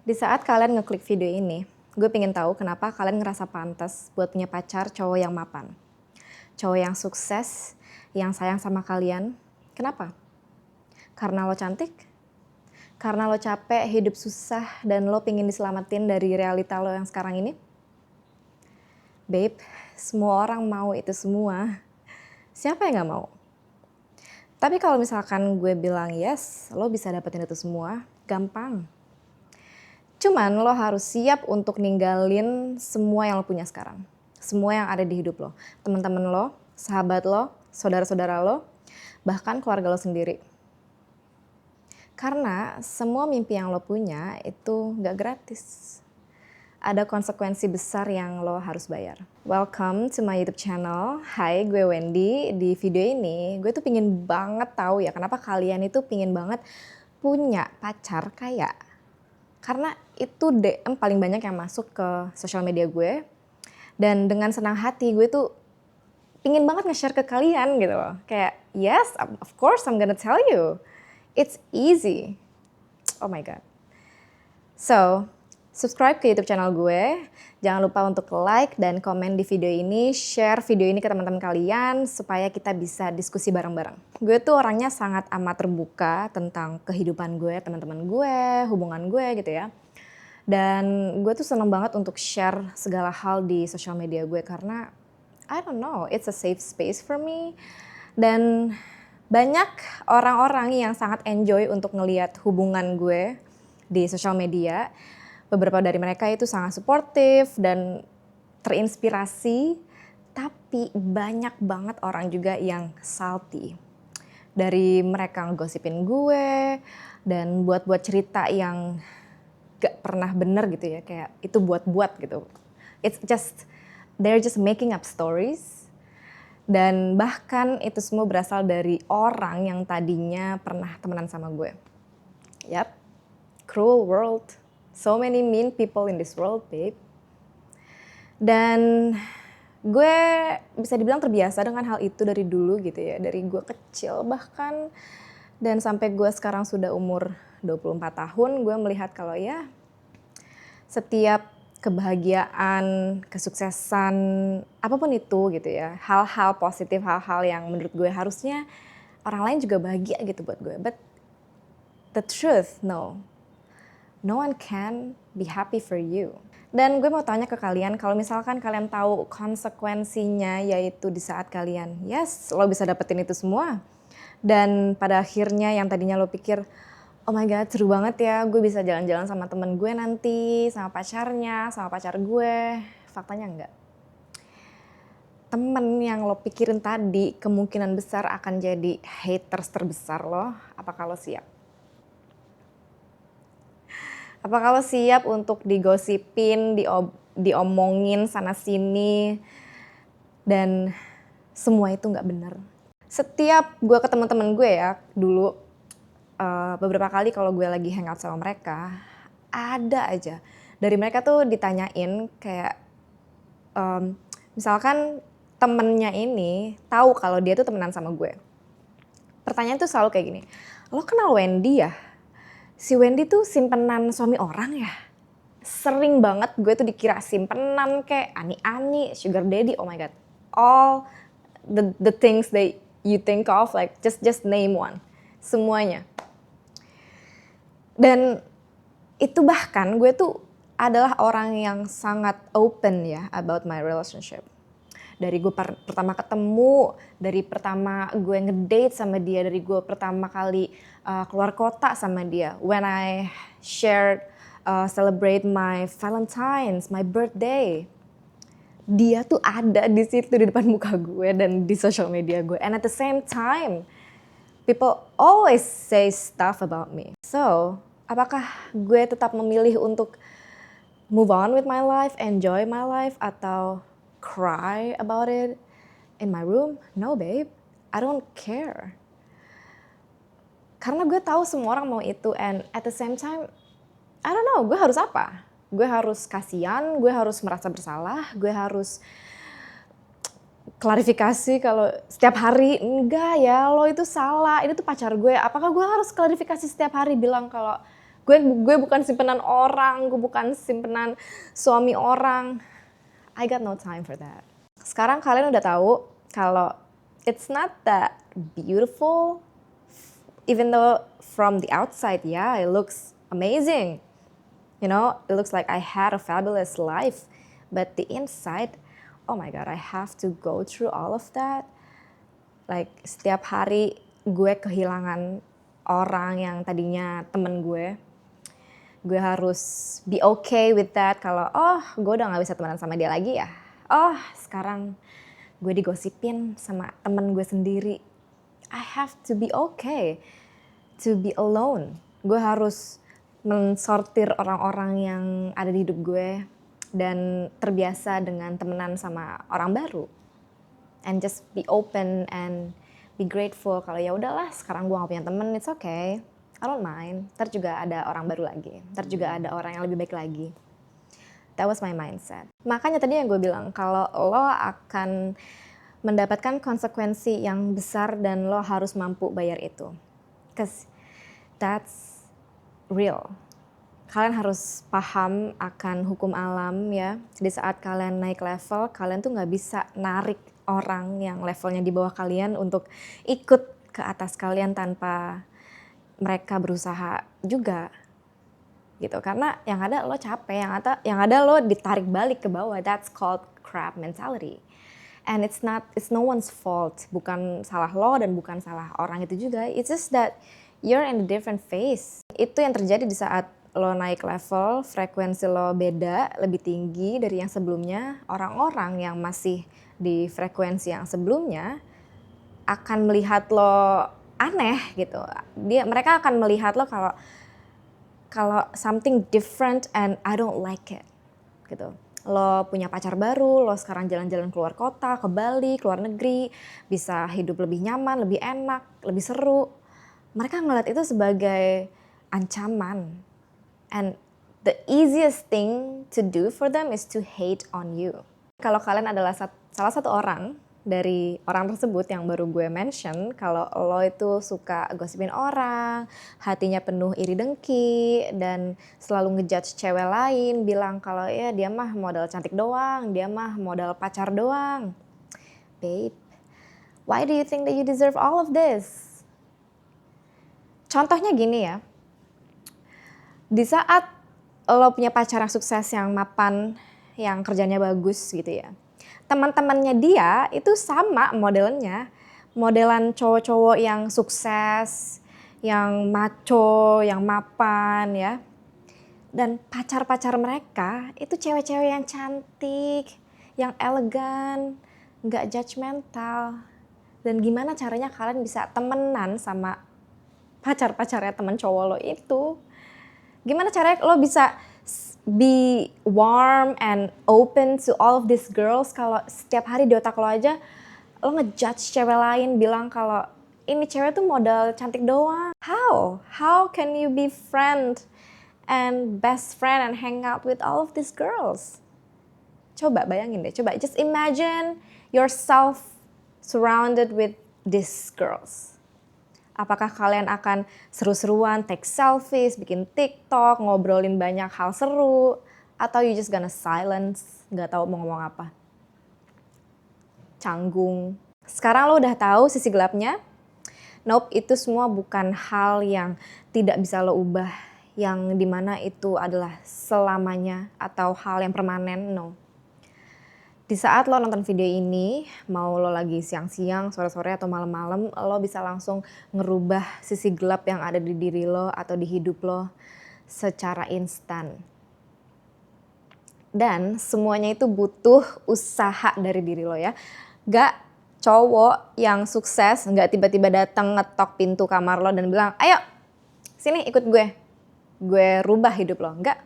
Di saat kalian ngeklik video ini, gue pengen tahu kenapa kalian ngerasa pantas buat punya pacar cowok yang mapan. Cowok yang sukses, yang sayang sama kalian. Kenapa? Karena lo cantik? Karena lo capek hidup susah dan lo pengen diselamatin dari realita lo yang sekarang ini? Babe, semua orang mau itu semua. Siapa yang gak mau? Tapi kalau misalkan gue bilang yes, lo bisa dapetin itu semua, gampang. Cuman lo harus siap untuk ninggalin semua yang lo punya sekarang. Semua yang ada di hidup lo. Teman-teman lo, sahabat lo, saudara-saudara lo, bahkan keluarga lo sendiri. Karena semua mimpi yang lo punya itu gak gratis. Ada konsekuensi besar yang lo harus bayar. Welcome to my YouTube channel. Hai, gue Wendy. Di video ini gue tuh pingin banget tahu ya kenapa kalian itu pingin banget punya pacar kaya. Karena itu DM paling banyak yang masuk ke sosial media gue. Dan dengan senang hati gue tuh pingin banget nge-share ke kalian gitu loh. Kayak yes, of course I'm gonna tell you. It's easy. Oh my god. So, subscribe ke YouTube channel gue. Jangan lupa untuk like dan komen di video ini. Share video ini ke teman-teman kalian supaya kita bisa diskusi bareng-bareng. Gue tuh orangnya sangat amat terbuka tentang kehidupan gue, teman-teman gue, hubungan gue gitu ya. Dan gue tuh seneng banget untuk share segala hal di sosial media gue karena I don't know, it's a safe space for me. Dan banyak orang-orang yang sangat enjoy untuk ngelihat hubungan gue di sosial media. Beberapa dari mereka itu sangat suportif dan terinspirasi, tapi banyak banget orang juga yang salty. Dari mereka ngegosipin gue dan buat-buat cerita yang gak pernah bener gitu ya, kayak itu buat-buat gitu. It's just, they're just making up stories. Dan bahkan itu semua berasal dari orang yang tadinya pernah temenan sama gue. Yap, cruel world. So many mean people in this world, babe. Dan gue bisa dibilang terbiasa dengan hal itu dari dulu gitu ya. Dari gue kecil bahkan. Dan sampai gue sekarang sudah umur 24 tahun, gue melihat kalau ya setiap kebahagiaan, kesuksesan, apapun itu gitu ya. Hal-hal positif, hal-hal yang menurut gue harusnya orang lain juga bahagia gitu buat gue. But the truth, no. No one can be happy for you. Dan gue mau tanya ke kalian, kalau misalkan kalian tahu konsekuensinya yaitu di saat kalian, yes, lo bisa dapetin itu semua. Dan pada akhirnya yang tadinya lo pikir, oh my god seru banget ya, gue bisa jalan-jalan sama temen gue nanti, sama pacarnya, sama pacar gue. Faktanya enggak. Temen yang lo pikirin tadi kemungkinan besar akan jadi haters terbesar lo. Apakah lo siap? Apakah lo siap untuk digosipin, diomongin sana sini, dan semua itu nggak benar? Setiap gue ke teman-teman gue ya dulu, beberapa kali kalau gue lagi hangout sama mereka, ada aja dari mereka tuh ditanyain kayak, misalkan temennya ini tahu kalau dia tuh temenan sama gue. Pertanyaan tuh selalu kayak gini, lo kenal Wendy ya? Si Wendy tuh simpenan suami orang ya? Sering banget gue tuh dikira simpenan kayak ani-ani, sugar daddy, oh my god. All the things that you think of, like just name one. Semuanya. Dan itu bahkan gue tuh adalah orang yang sangat open ya about my relationship. Dari gue pertama ketemu, dari pertama gue ngedate sama dia, dari gue pertama kali keluar kota sama dia. When I shared, celebrate my Valentine's, my birthday. Dia tuh ada di situ di depan muka gue dan di social media gue. And at the same time, people always say stuff about me. So, apakah gue tetap memilih untuk move on with my life, enjoy my life, atau cry about it in my room? No babe, I don't care. Karena gue tahu semua orang mau itu, and at the same time, I don't know, gue harus apa? Gue harus kasihan, gue harus merasa bersalah, gue harus klarifikasi kalau setiap hari, enggak ya lo itu salah, ini tuh pacar gue. Apakah gue harus klarifikasi setiap hari bilang kalau Gue bukan simpenan orang, gue bukan simpenan suami orang. I got no time for that. Sekarang kalian udah tahu kalau it's not that beautiful, even though from the outside, yeah, it looks amazing. You know, it looks like I had a fabulous life, but the inside, oh my God, I have to go through all of that. Like setiap hari gue kehilangan orang yang tadinya temen gue harus be okay with that kalau gue udah gak bisa temenan sama dia lagi ya. Sekarang gue digosipin sama temen gue sendiri. I have to be okay to be alone. Gue harus mensortir orang-orang yang ada di hidup gue dan terbiasa dengan temenan sama orang baru. And just be open and be grateful kalau ya udahlah sekarang gue gak punya temen, it's okay. I don't mind, ntar juga ada orang baru lagi, ntar juga ada orang yang lebih baik lagi. That was my mindset. Makanya tadi yang gue bilang, kalau lo akan mendapatkan konsekuensi yang besar dan lo harus mampu bayar itu. Cause that's real. Kalian harus paham akan hukum alam ya. Di saat kalian naik level, kalian tuh gak bisa narik orang yang levelnya di bawah kalian untuk ikut ke atas kalian tanpa mereka berusaha juga gitu, karena yang ada lo capek, yang ada lo ditarik balik ke bawah. That's called crab mentality, and it's no one's fault, bukan salah lo dan bukan salah orang itu juga. It's just that you're in a different phase. Itu yang terjadi di saat lo naik level, frekuensi lo beda, lebih tinggi dari yang sebelumnya. Orang-orang yang masih di frekuensi yang sebelumnya akan melihat lo aneh gitu. Mereka akan melihat lo kalau something different and I don't like it gitu. Lo punya pacar baru, lo sekarang jalan-jalan keluar kota, ke Bali, keluar negeri, bisa hidup lebih nyaman, lebih enak, lebih seru. Mereka ngeliat itu sebagai ancaman. And the easiest thing to do for them is to hate on you. Kalau kalian adalah salah satu orang dari orang tersebut yang baru gue mention, kalau lo itu suka gosipin orang, hatinya penuh iri dengki, dan selalu ngejudge cewek lain, bilang kalau ya dia mah modal cantik doang, dia mah modal pacar doang. Babe, why do you think that you deserve all of this? Contohnya gini ya, di saat lo punya pacar yang sukses, yang mapan, yang kerjanya bagus gitu ya, teman-temannya dia itu sama modelnya, modelan cowok-cowok yang sukses, yang macho, yang mapan ya. Dan pacar-pacar mereka itu cewek-cewek yang cantik, yang elegan, gak judgmental. Dan gimana caranya kalian bisa temenan sama pacar-pacarnya temen cowok lo itu? Gimana caranya lo bisa be warm and open to all of these girls kalau setiap hari di otak lo aja lo ngejudge cewek lain, bilang kalau ini cewek tuh modal cantik doang. How can you be friend and best friend and hang out with all of these girls? Coba bayangin deh, coba just imagine yourself surrounded with these girls. Apakah kalian akan seru-seruan, take selfies, bikin TikTok, ngobrolin banyak hal seru, atau you just gonna silence, gak tahu mau ngomong apa? Canggung. Sekarang lo udah tahu sisi gelapnya? Nope, itu semua bukan hal yang tidak bisa lo ubah, yang dimana itu adalah selamanya atau hal yang permanen, no. Di saat lo nonton video ini, mau lo lagi siang-siang, sore-sore, atau malam-malam, lo bisa langsung ngerubah sisi gelap yang ada di diri lo atau di hidup lo secara instan. Dan semuanya itu butuh usaha dari diri lo ya. Gak cowok yang sukses gak tiba-tiba datang ngetok pintu kamar lo dan bilang, ayo sini ikut gue rubah hidup lo. Enggak.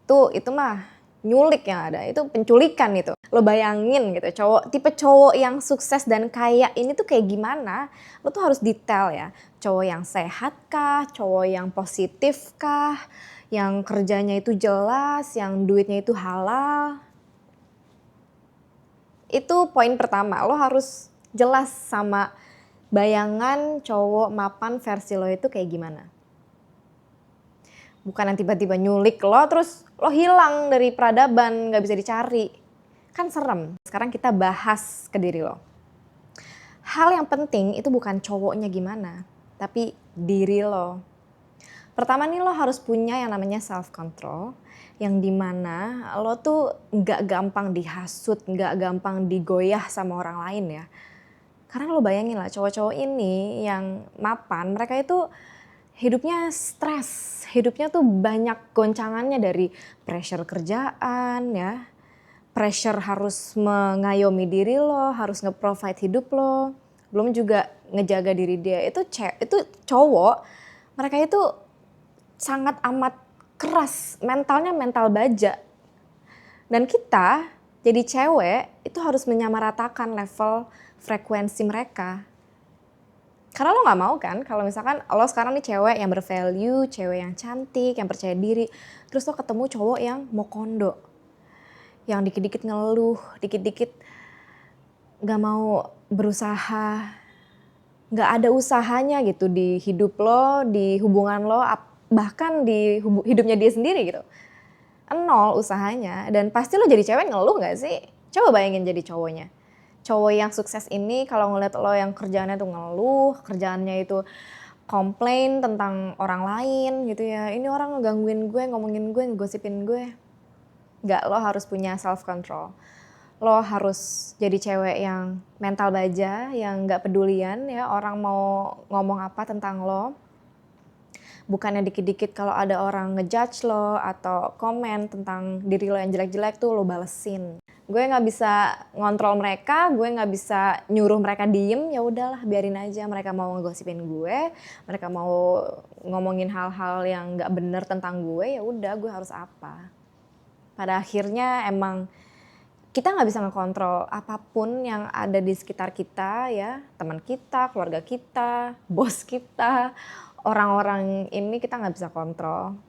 Tuh itu mah nyulik yang ada, itu penculikan itu. Lo bayangin gitu, tipe cowok yang sukses dan kaya ini tuh kayak gimana? Lo tuh harus detail ya. Cowok yang sehat kah? Cowok yang positif kah? Yang kerjanya itu jelas, yang duitnya itu halal. Itu poin pertama, lo harus jelas sama bayangan cowok mapan versi lo itu kayak gimana. Bukan yang tiba-tiba nyulik lo terus lo hilang dari peradaban, gak bisa dicari. Kan serem. Sekarang kita bahas ke diri lo. Hal yang penting itu bukan cowoknya gimana, tapi diri lo. Pertama nih lo harus punya yang namanya self control, yang dimana lo tuh gak gampang dihasut, gak gampang digoyah sama orang lain ya. Karena lo bayangin lah cowok-cowok ini yang mapan, mereka itu hidupnya stres, hidupnya tuh banyak goncangannya dari pressure kerjaan ya, pressure harus mengayomi diri lo, harus nge-provide hidup lo, belum juga ngejaga diri dia. Itu cowok, mereka itu sangat amat keras, mentalnya mental baja. Dan kita jadi cewek itu harus menyamaratakan level frekuensi mereka. Karena lo gak mau kan kalau misalkan lo sekarang nih cewek yang bervalue, cewek yang cantik, yang percaya diri. Terus lo ketemu cowok yang mau kondo. Yang dikit-dikit ngeluh, dikit-dikit gak mau berusaha. Gak ada usahanya gitu di hidup lo, di hubungan lo, bahkan di hidupnya dia sendiri gitu. Nol usahanya, dan pasti lo jadi cewek ngeluh gak sih? Coba bayangin jadi cowoknya. Cowok yang sukses ini kalau ngeliat lo yang kerjaannya tuh ngeluh, kerjaannya itu komplain tentang orang lain gitu ya. Ini orang ngegangguin gue, ngomongin gue, ngegosipin gue. Gak, lo harus punya self control. Lo harus jadi cewek yang mental baja, yang gak pedulian ya orang mau ngomong apa tentang lo. Bukannya dikit-dikit kalau ada orang ngejudge lo atau komen tentang diri lo yang jelek-jelek tuh lo balesin. Gue nggak bisa ngontrol mereka, gue nggak bisa nyuruh mereka diem, ya udahlah biarin aja mereka mau ngegosipin gue, mereka mau ngomongin hal-hal yang nggak bener tentang gue, ya udah gue harus apa. Pada akhirnya emang kita nggak bisa ngekontrol apapun yang ada di sekitar kita ya, teman kita, keluarga kita, bos kita, orang-orang ini kita nggak bisa kontrol.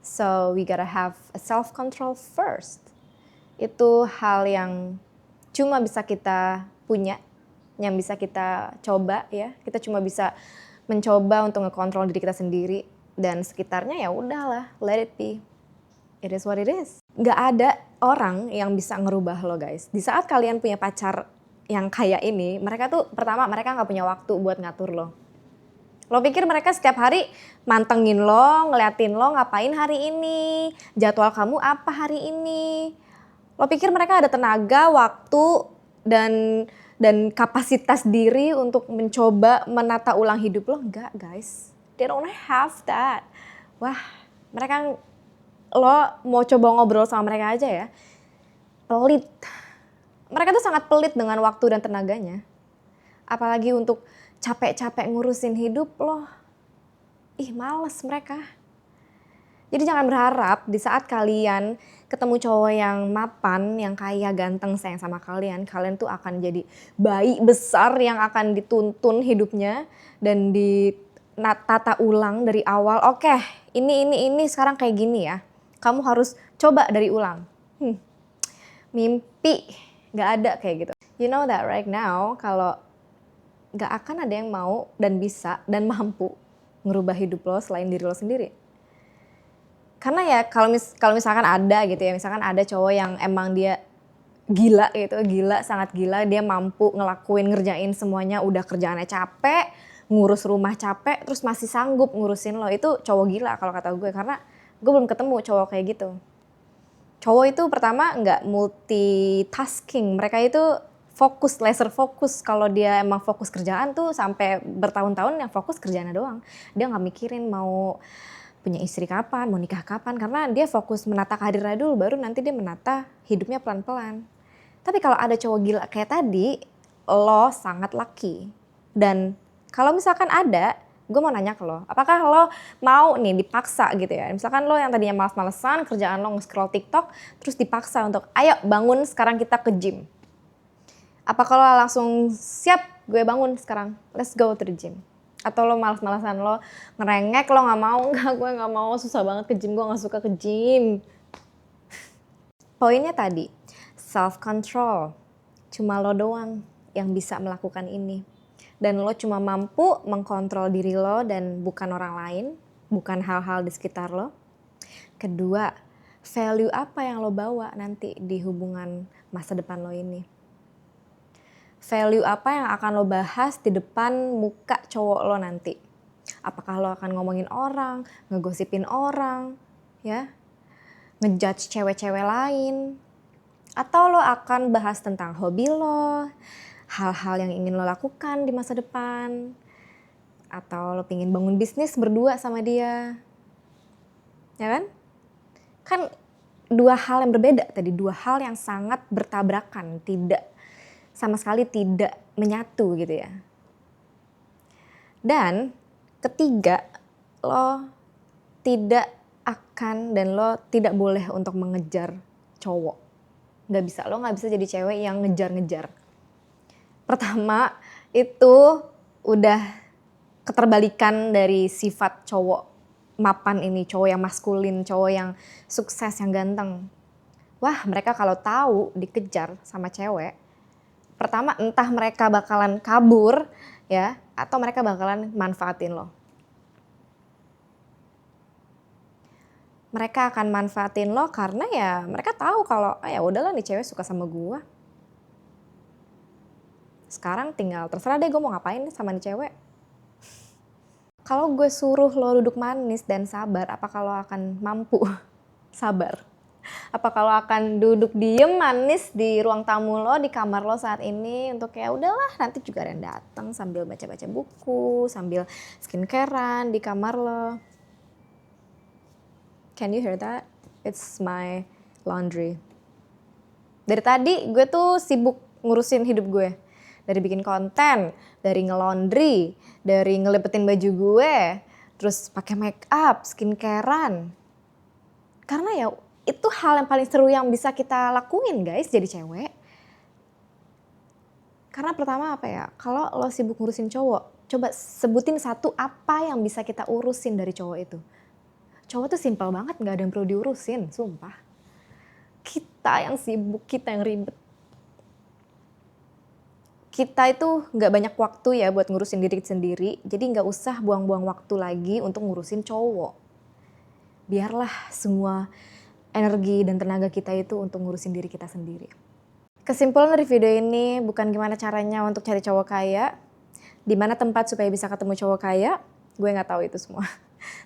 So we gotta have a self control first. Itu hal yang cuma bisa kita punya, yang bisa kita coba ya. Kita cuma bisa mencoba untuk ngekontrol diri kita sendiri dan sekitarnya, ya udahlah, let it be. It is what it is. Gak ada orang yang bisa ngerubah lo guys. Di saat kalian punya pacar yang kayak ini, mereka tuh pertama mereka gak punya waktu buat ngatur lo. Lo pikir mereka setiap hari mantengin lo, ngeliatin lo ngapain hari ini, jadwal kamu apa hari ini. Lo pikir mereka ada tenaga, waktu, dan kapasitas diri untuk mencoba menata ulang hidup lo? Enggak guys, they don't have that. Wah, mereka, lo mau coba ngobrol sama mereka aja ya, pelit. Mereka tuh sangat pelit dengan waktu dan tenaganya. Apalagi untuk capek-capek ngurusin hidup lo. Ih, males mereka. Jadi jangan berharap di saat kalian ketemu cowok yang mapan, yang kaya, ganteng, sayang sama kalian, kalian tuh akan jadi bayi besar yang akan dituntun hidupnya dan ditata ulang dari awal. Oke, ini sekarang kayak gini ya. Kamu harus coba dari ulang. Mimpi, gak ada kayak gitu. You know that right now, kalau gak akan ada yang mau dan bisa dan mampu ngerubah hidup lo selain diri lo sendiri. Karena ya kalau misalkan ada gitu ya, misalkan ada cowok yang emang dia gila gitu, sangat gila, dia mampu ngerjain semuanya, udah kerjaannya capek, ngurus rumah capek, terus masih sanggup ngurusin lo, itu cowok gila kalau kata gue. Karena gue belum ketemu cowok kayak gitu. Cowok itu pertama nggak multitasking, mereka itu fokus, laser fokus. Kalau dia emang fokus kerjaan tuh sampai bertahun-tahun yang fokus kerjaannya doang. Dia nggak mikirin mau punya istri kapan, mau nikah kapan, karena dia fokus menata karirnya dulu, baru nanti dia menata hidupnya pelan-pelan. Tapi kalau ada cowok gila kayak tadi, lo sangat lucky. Dan kalau misalkan ada, gue mau nanya ke lo, apakah lo mau nih dipaksa gitu ya, misalkan lo yang tadinya malas-malesan, kerjaan lo nge-scroll TikTok, terus dipaksa untuk ayo bangun sekarang kita ke gym. Apakah lo langsung siap, gue bangun sekarang, let's go to the gym. Atau lo malas-malasan, lo ngerengek, lo gak mau, enggak gue gak mau, susah banget ke gym, gue gak suka ke gym. Poinnya tadi, self-control. Cuma lo doang yang bisa melakukan ini. Dan lo cuma mampu mengkontrol diri lo dan bukan orang lain. bukan hal-hal di sekitar lo. Kedua, value apa yang lo bawa nanti di hubungan masa depan lo ini. Value apa yang akan lo bahas di depan muka cowok lo nanti. Apakah lo akan ngomongin orang, ngegosipin orang, ya, ngejudge cewek-cewek lain, atau lo akan bahas tentang hobi lo, hal-hal yang ingin lo lakukan di masa depan, atau lo pengen bangun bisnis berdua sama dia, ya kan? Kan dua hal yang berbeda tadi, dua hal yang sangat bertabrakan, sama sekali tidak menyatu gitu ya. Dan ketiga, lo tidak akan dan lo tidak boleh untuk mengejar cowok. Lo gak bisa jadi cewek yang ngejar-ngejar. Pertama, itu udah keterbalikan dari sifat cowok mapan ini, cowok yang maskulin, cowok yang sukses, yang ganteng. Wah, mereka kalau tahu dikejar sama cewek, pertama entah mereka bakalan kabur ya, atau mereka bakalan manfaatin lo. Mereka akan manfaatin lo karena ya mereka tahu kalau ya udahlah nih cewek suka sama gue. Sekarang tinggal terserah deh gue mau ngapain nih sama nih cewek. Kalau gue suruh lo duduk manis dan sabar, apakah lo akan mampu sabar? Apakah lo akan duduk diem manis di ruang tamu lo, di kamar lo saat ini untuk ya udahlah nanti juga ada yang datang sambil baca-baca buku, sambil skincarean di kamar lo. Can you hear that? It's my laundry. Dari tadi gue tuh sibuk ngurusin hidup gue. Dari bikin konten, dari nge-laundry, dari ngelipetin baju gue, terus pakai make up, skincarean. Karena ya itu hal yang paling seru yang bisa kita lakuin guys jadi cewek. Karena pertama apa ya, kalau lo sibuk ngurusin cowok, coba sebutin satu apa yang bisa kita urusin dari cowok itu. Cowok tuh simpel banget, gak ada yang perlu diurusin, sumpah. Kita yang sibuk, kita yang ribet. Kita itu gak banyak waktu ya buat ngurusin diri sendiri, jadi gak usah buang-buang waktu lagi untuk ngurusin cowok. Biarlah semua energi dan tenaga kita itu untuk ngurusin diri kita sendiri. Kesimpulan dari video ini bukan gimana caranya untuk cari cowok kaya, di mana tempat supaya bisa ketemu cowok kaya, gue gak tahu itu semua.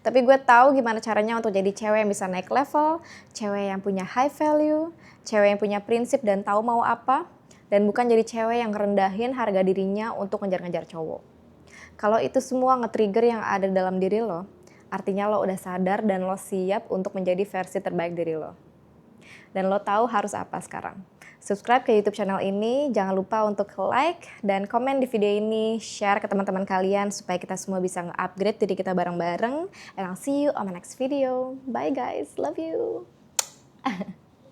Tapi gue tahu gimana caranya untuk jadi cewek yang bisa naik level, cewek yang punya high value, cewek yang punya prinsip dan tahu mau apa, dan bukan jadi cewek yang ngerendahin harga dirinya untuk ngejar-ngejar cowok. Kalau itu semua nge-trigger yang ada dalam diri lo, artinya lo udah sadar dan lo siap untuk menjadi versi terbaik diri lo. Dan lo tahu harus apa sekarang. Subscribe ke YouTube channel ini, jangan lupa untuk like dan komen di video ini, share ke teman-teman kalian supaya kita semua bisa nge-upgrade diri kita bareng-bareng. And I'll see you on my next video. Bye guys, love you.